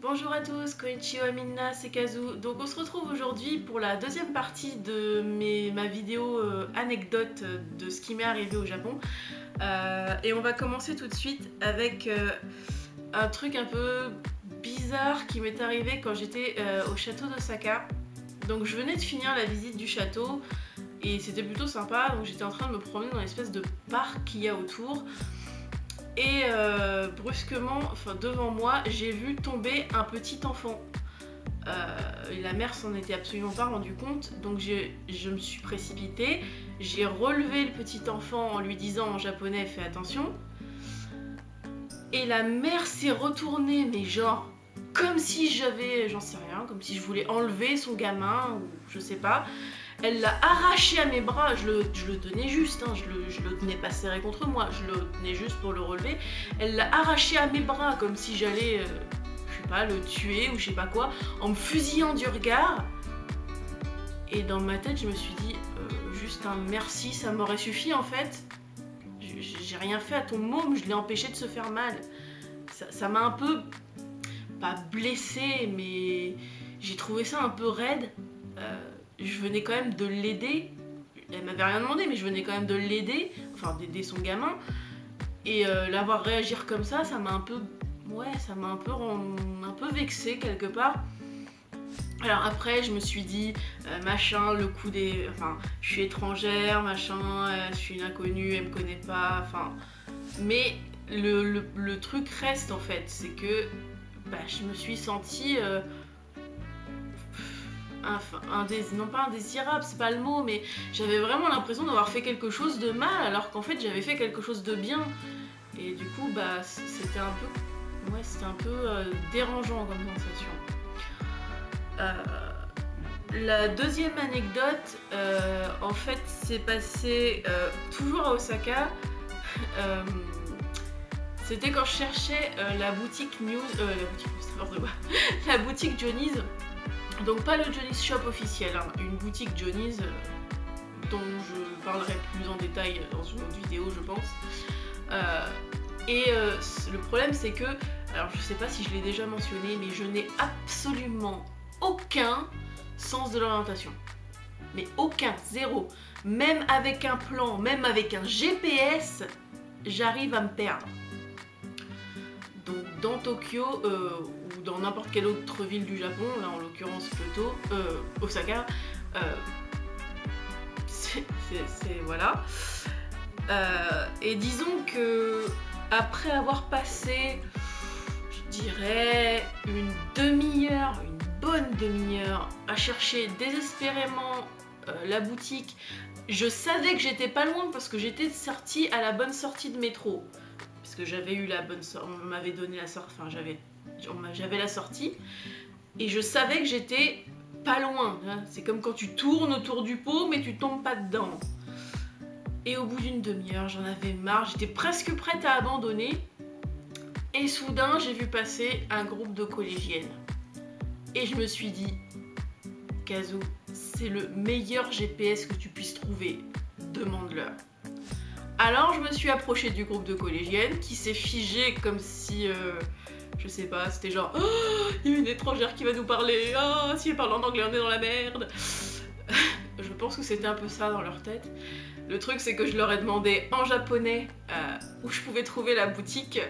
Bonjour à tous, konnichiwa minna, c'est Kazu. Donc on se retrouve aujourd'hui pour la deuxième partie de ma vidéo anecdote de ce qui m'est arrivé au Japon. Et on va commencer tout de suite avec un truc un peu bizarre qui m'est arrivé quand j'étais au château d'Osaka. Donc je venais de finir la visite du château et c'était plutôt sympa, donc j'étais en train de me promener dans l'espèce de parc qu'il y a autour. Et brusquement, devant moi, j'ai vu tomber un petit enfant. Et la mère s'en était absolument pas rendu compte, donc je me suis précipitée. J'ai relevé le petit enfant en lui disant en japonais « fais attention ». Et la mère s'est retournée, mais genre comme si j'avais, j'en sais rien, comme si je voulais enlever son gamin ou je sais pas. Elle l'a arraché à mes bras, je le tenais juste, hein, je le tenais pas serré contre moi, je le tenais juste pour le relever. Elle l'a arraché à mes bras comme si j'allais, je sais pas, le tuer ou je sais pas quoi, en me fusillant du regard. Et dans ma tête, je me suis dit, juste un merci, ça m'aurait suffi en fait. J'ai rien fait à ton môme, je l'ai empêché de se faire mal. Ça m'a un peu, pas blessée, mais j'ai trouvé ça un peu raide. Je venais quand même de l'aider, elle m'avait rien demandé mais je venais quand même de l'aider, enfin d'aider son gamin, et l'avoir réagir comme ça m'a un peu, ouais, ça m'a un peu vexée quelque part. Alors après je me suis dit, machin, le coup des, enfin je suis étrangère, machin, je suis une inconnue, elle me connaît pas, enfin, mais le truc reste en fait, c'est que bah, je me suis sentie non pas indésirable, c'est pas le mot, mais j'avais vraiment l'impression d'avoir fait quelque chose de mal alors qu'en fait j'avais fait quelque chose de bien. Et du coup bah c'était un peu, ouais, c'était un peu dérangeant comme sensation. La deuxième anecdote, en fait c'est passé toujours à Osaka. C'était quand je cherchais la boutique News, la boutique Johnny's. Donc pas le Johnny's Shop officiel, hein, une boutique Johnny's dont je parlerai plus en détail dans une autre vidéo je pense. Le problème c'est que, alors je sais pas si je l'ai déjà mentionné, mais je n'ai absolument aucun sens de l'orientation. Mais aucun, zéro. Même avec un plan, même avec un GPS, j'arrive à me perdre. Donc dans Tokyo, ou dans n'importe quelle autre ville du Japon, là en l'occurrence Kyoto, Osaka, c'est voilà. Et disons que après avoir passé, je dirais, une demi-heure, une bonne demi-heure à chercher désespérément la boutique, je savais que j'étais pas loin parce que j'étais sortie à la bonne sortie de métro. Parce que j'avais eu la bonne sortie, on m'avait donné la sortie, enfin j'avais la sortie, et je savais que j'étais pas loin, hein. C'est comme quand tu tournes autour du pot mais tu tombes pas dedans. Et au bout d'une demi-heure j'en avais marre, j'étais presque prête à abandonner, et soudain j'ai vu passer un groupe de collégiennes. Et je me suis dit, Kazu, c'est le meilleur GPS que tu puisses trouver, demande-leur. Alors je me suis approchée du groupe de collégiennes qui s'est figé comme si, je sais pas, c'était genre oh, il y a une étrangère qui va nous parler, oh, si elle parle en anglais on est dans la merde. Je pense que c'était un peu ça dans leur tête. Le truc c'est que je leur ai demandé en japonais où je pouvais trouver la boutique,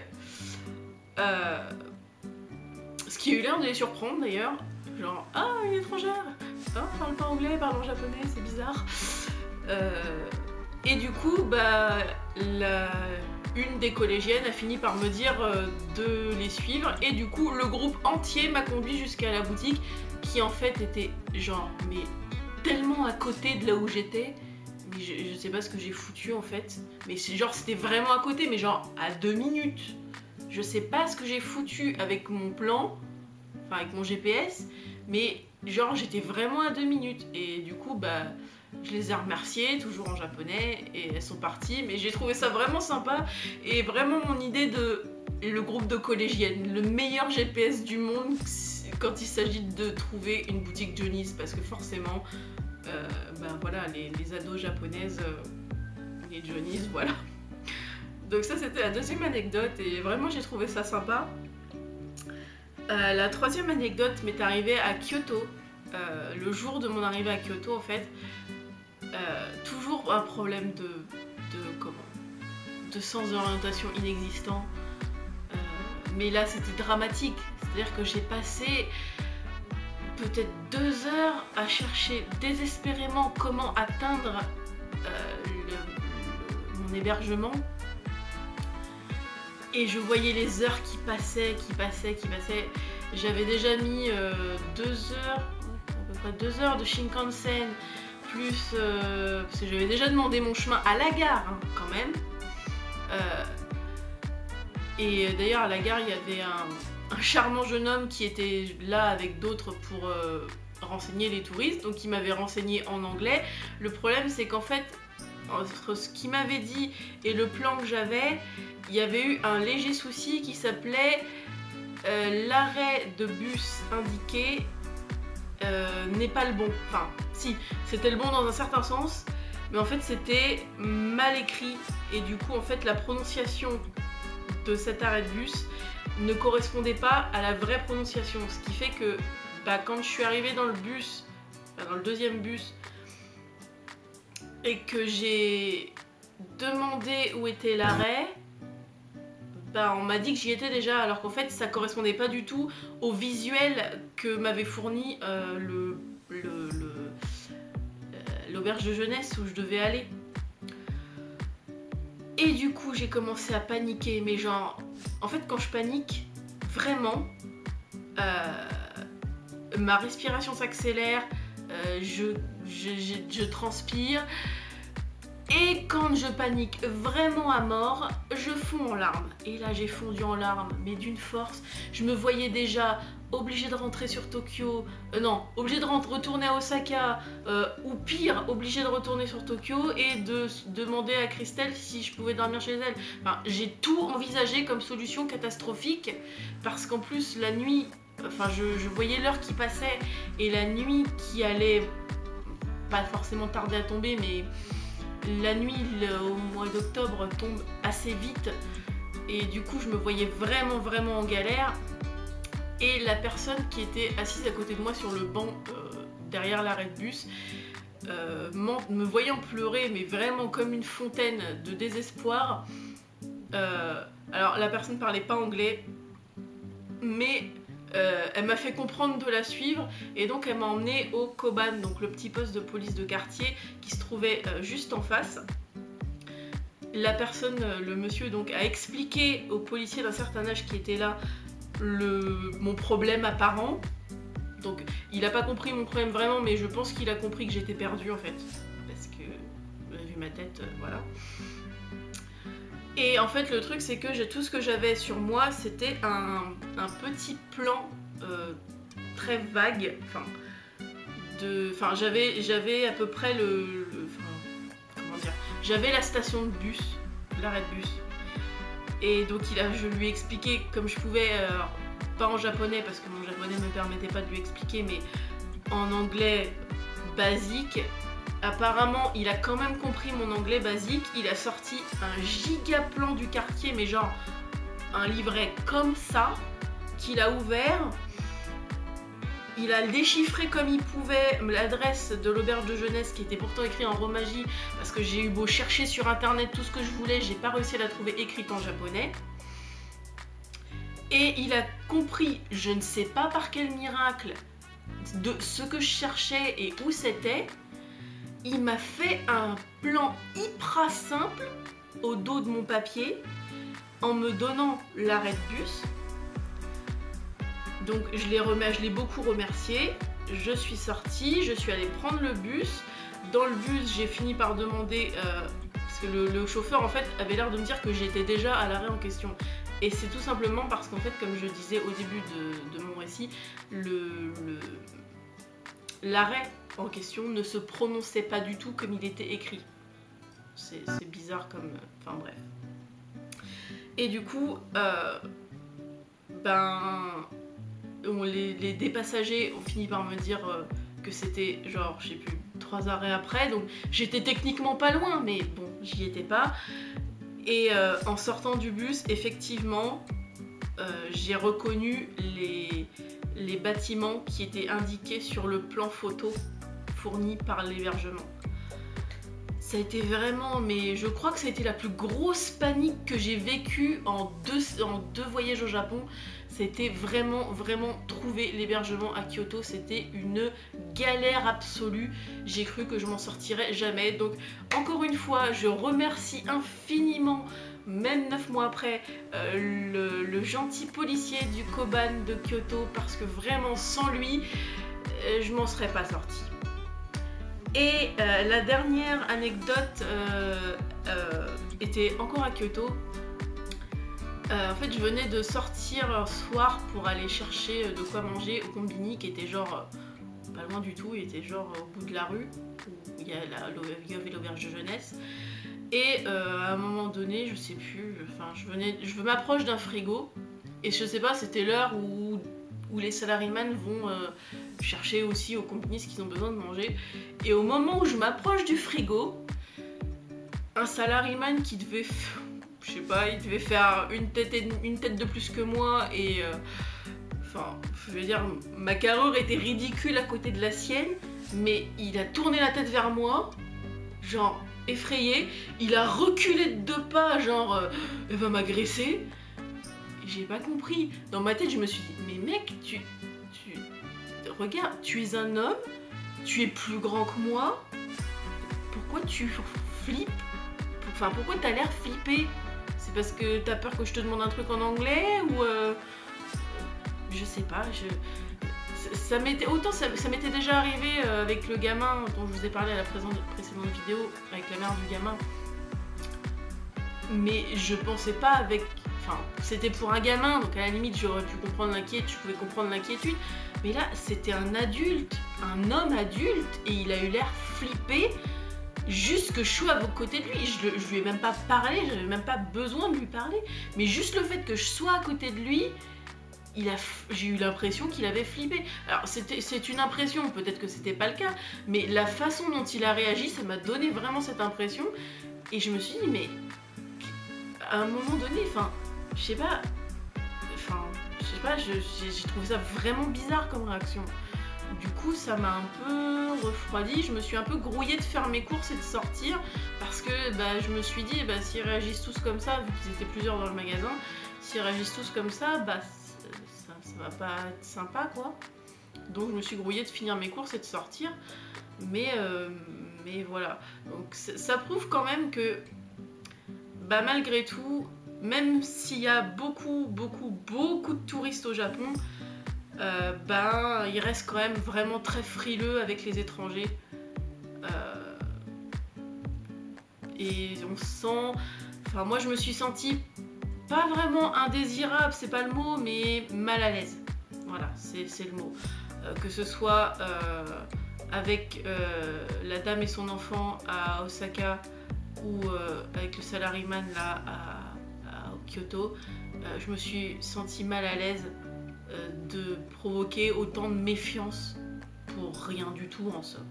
ce qui a eu l'air de les surprendre d'ailleurs, genre ah une étrangère, oh, parle pas anglais, parle en japonais, c'est bizarre. Et du coup, bah, une des collégiennes a fini par me dire de les suivre. Et du coup, le groupe entier m'a conduit jusqu'à la boutique qui en fait était genre, mais tellement à côté de là où j'étais. Mais je sais pas ce que j'ai foutu en fait. Mais genre, c'était vraiment à côté, mais genre à 2 minutes. Je sais pas ce que j'ai foutu avec mon plan, enfin avec mon GPS. Mais genre, j'étais vraiment à 2 minutes. Et du coup, bah... je les ai remerciées, toujours en japonais, et elles sont parties, mais j'ai trouvé ça vraiment sympa, et vraiment mon idée de le groupe de collégiennes, le meilleur GPS du monde quand il s'agit de trouver une boutique Johnny's, parce que forcément, ben voilà, les ados japonaises, les Johnny's, voilà. Donc ça c'était la deuxième anecdote, et vraiment j'ai trouvé ça sympa. La troisième anecdote m'est arrivée à Kyoto, le jour de mon arrivée à Kyoto en fait. Toujours un problème de sens d'orientation inexistant. Mais là c'était dramatique, c'est-à-dire que j'ai passé peut-être 2 heures à chercher désespérément comment atteindre mon hébergement. Et je voyais les heures qui passaient. J'avais déjà mis 2 heures, à peu près 2 heures de Shinkansen, plus parce que j'avais déjà demandé mon chemin à la gare hein, quand même. Et d'ailleurs à la gare il y avait un charmant jeune homme qui était là avec d'autres pour renseigner les touristes, donc il m'avait renseigné en anglais. Le problème c'est qu'en fait entre ce qu'il m'avait dit et le plan que j'avais, il y avait eu un léger souci qui s'appelait l'arrêt de bus indiqué n'est pas le bon. Enfin, si, c'était le bon dans un certain sens, mais en fait c'était mal écrit et du coup en fait la prononciation de cet arrêt de bus ne correspondait pas à la vraie prononciation, ce qui fait que quand je suis arrivée dans le bus, dans le deuxième bus, et que j'ai demandé où était l'arrêt, on m'a dit que j'y étais déjà, alors qu'en fait ça correspondait pas du tout au visuel que m'avait fourni l'auberge de jeunesse où je devais aller. Et du coup j'ai commencé à paniquer, mais genre, en fait quand je panique, vraiment, ma respiration s'accélère, je transpire. Et quand je panique vraiment à mort, je fonds en larmes. Et là j'ai fondu en larmes, mais d'une force. Je me voyais déjà obligée de rentrer sur Tokyo, obligée de retourner à Osaka, ou pire, obligée de retourner sur Tokyo et de demander à Christelle si je pouvais dormir chez elle. Enfin, j'ai tout envisagé comme solution catastrophique, parce qu'en plus la nuit, je voyais l'heure qui passait et la nuit qui allait pas forcément tarder à tomber, mais la nuit au mois d'octobre tombe assez vite et du coup je me voyais vraiment en galère. Et la personne qui était assise à côté de moi sur le banc derrière l'arrêt de bus, me voyant pleurer mais vraiment comme une fontaine de désespoir, alors la personne parlait pas anglais, mais elle m'a fait comprendre de la suivre et donc elle m'a emmenée au Koban, donc le petit poste de police de quartier qui se trouvait juste en face. La personne, le monsieur donc, a expliqué aux policiers d'un certain âge qui étaient là mon problème apparent. Donc il a pas compris mon problème vraiment, mais je pense qu'il a compris que j'étais perdue en fait, parce que vu ma tête, voilà. Et en fait le truc c'est que tout ce que j'avais sur moi c'était un petit plan très vague, j'avais à peu près comment dire, j'avais la station de bus, l'arrêt de bus, et donc je lui ai expliqué comme je pouvais, pas en japonais parce que mon japonais ne me permettait pas de lui expliquer, mais en anglais basique. Apparemment, il a quand même compris mon anglais basique. Il a sorti un giga plan du quartier, mais genre un livret comme ça, qu'il a ouvert. Il a déchiffré comme il pouvait l'adresse de l'auberge de jeunesse qui était pourtant écrite en romaji, parce que j'ai eu beau chercher sur internet tout ce que je voulais, j'ai pas réussi à la trouver écrite en japonais. Et il a compris, je ne sais pas par quel miracle, de ce que je cherchais et où c'était. Il m'a fait un plan hyper simple au dos de mon papier en me donnant l'arrêt de bus. Donc je l'ai beaucoup remercié. Je suis sortie, je suis allée prendre le bus. Dans le bus, j'ai fini par demander, parce que le chauffeur en fait avait l'air de me dire que j'étais déjà à l'arrêt en question. Et c'est tout simplement parce qu'en fait, comme je disais au début de mon récit, l'arrêt en question ne se prononçait pas du tout comme il était écrit. C'est bizarre comme... Enfin bref. Et du coup, des passagers ont fini par me dire que c'était genre, je sais plus, 3 arrêts après. Donc j'étais techniquement pas loin, mais bon, j'y étais pas. Et en sortant du bus, effectivement, j'ai reconnu les bâtiments qui étaient indiqués sur le plan photo fourni par l'hébergement. Ça a été vraiment, mais je crois que ça a été la plus grosse panique que j'ai vécue en deux voyages au Japon. C'était vraiment trouver l'hébergement à Kyoto, c'était une galère absolue. J'ai cru que je m'en sortirais jamais. Donc encore une fois, je remercie infiniment, même 9 mois après, le gentil policier du Koban de Kyoto, parce que vraiment sans lui, je m'en serais pas sortie. Et la dernière anecdote était encore à Kyoto. En fait, je venais de sortir un soir pour aller chercher de quoi manger au combini, qui était genre pas loin du tout, il était genre au bout de la rue où il y avait l'auberge de jeunesse. Et à un moment donné, je sais plus, enfin, je m'approche d'un frigo et je sais pas, c'était l'heure où les salariés vont chercher aussi au combini ce qu'ils ont besoin de manger. Et au moment où je m'approche du frigo, un salarié qui devait, je sais pas, il devait faire une tête de plus que moi et enfin, je veux dire, ma carrure était ridicule à côté de la sienne, mais il a tourné la tête vers moi, genre effrayé, il a reculé de 2 pas, genre elle va m'agresser. J'ai pas compris. Dans ma tête, je me suis dit, mais mec, regarde, tu es un homme, tu es plus grand que moi, pourquoi tu flippes? Enfin, pourquoi t'as l'air flippé? C'est parce que t'as peur que je te demande un truc en anglais ou je sais pas, ça m'était déjà arrivé avec le gamin dont je vous ai parlé à la précédente vidéo, avec la mère du gamin. Mais je pensais pas avec... Enfin, c'était pour un gamin, donc à la limite j'aurais pu comprendre l'inquiétude, je pouvais comprendre l'inquiétude. Mais là, c'était un adulte, un homme adulte, et il a eu l'air flippé juste que je sois à côté de lui. Je lui ai même pas parlé, j'avais même pas besoin de lui parler. Mais juste le fait que je sois à côté de lui, j'ai eu l'impression qu'il avait flippé. Alors c'est une impression, peut-être que c'était pas le cas, mais la façon dont il a réagi, ça m'a donné vraiment cette impression. Et je me suis dit, mais à un moment donné, enfin, je sais pas, j'ai trouvé ça vraiment bizarre comme réaction. Du coup, ça m'a un peu refroidi, je me suis un peu grouillée de faire mes courses et de sortir, parce que je me suis dit, s'ils réagissent tous comme ça, vu qu'ils étaient plusieurs dans le magasin, s'ils réagissent tous comme ça, ça va pas être sympa, quoi. Donc je me suis grouillée de finir mes courses et de sortir, mais voilà. Donc ça prouve quand même que malgré tout, même s'il y a beaucoup de touristes au Japon, ils restent quand même vraiment très frileux avec les étrangers. Et on sent... Enfin, moi je me suis sentie pas vraiment indésirable, c'est pas le mot, mais mal à l'aise. Voilà, c'est le mot. Que ce soit avec la dame et son enfant à Osaka, ou avec le salaryman là à Kyoto, je me suis sentie mal à l'aise de provoquer autant de méfiance pour rien du tout en somme.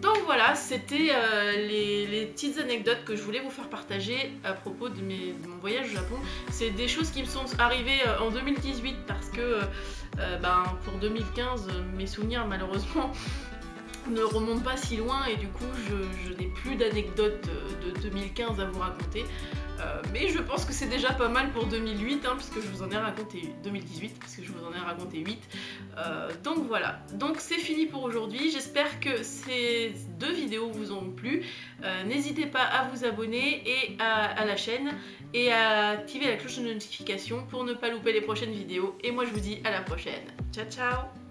Donc voilà, c'était les petites anecdotes que je voulais vous faire partager à propos de mon voyage au Japon. C'est des choses qui me sont arrivées en 2018 parce que pour 2015, mes souvenirs malheureusement ne remonte pas si loin et du coup je n'ai plus d'anecdotes de 2015 à vous raconter, mais je pense que c'est déjà pas mal pour 2008 puisque je vous en ai raconté 2018 parce que je vous en ai raconté 8, donc voilà, donc c'est fini pour aujourd'hui. J'espère que ces 2 vidéos vous ont plu. N'hésitez pas à vous abonner et à la chaîne et à activer la cloche de notification pour ne pas louper les prochaines vidéos, et moi je vous dis à la prochaine. Ciao ciao.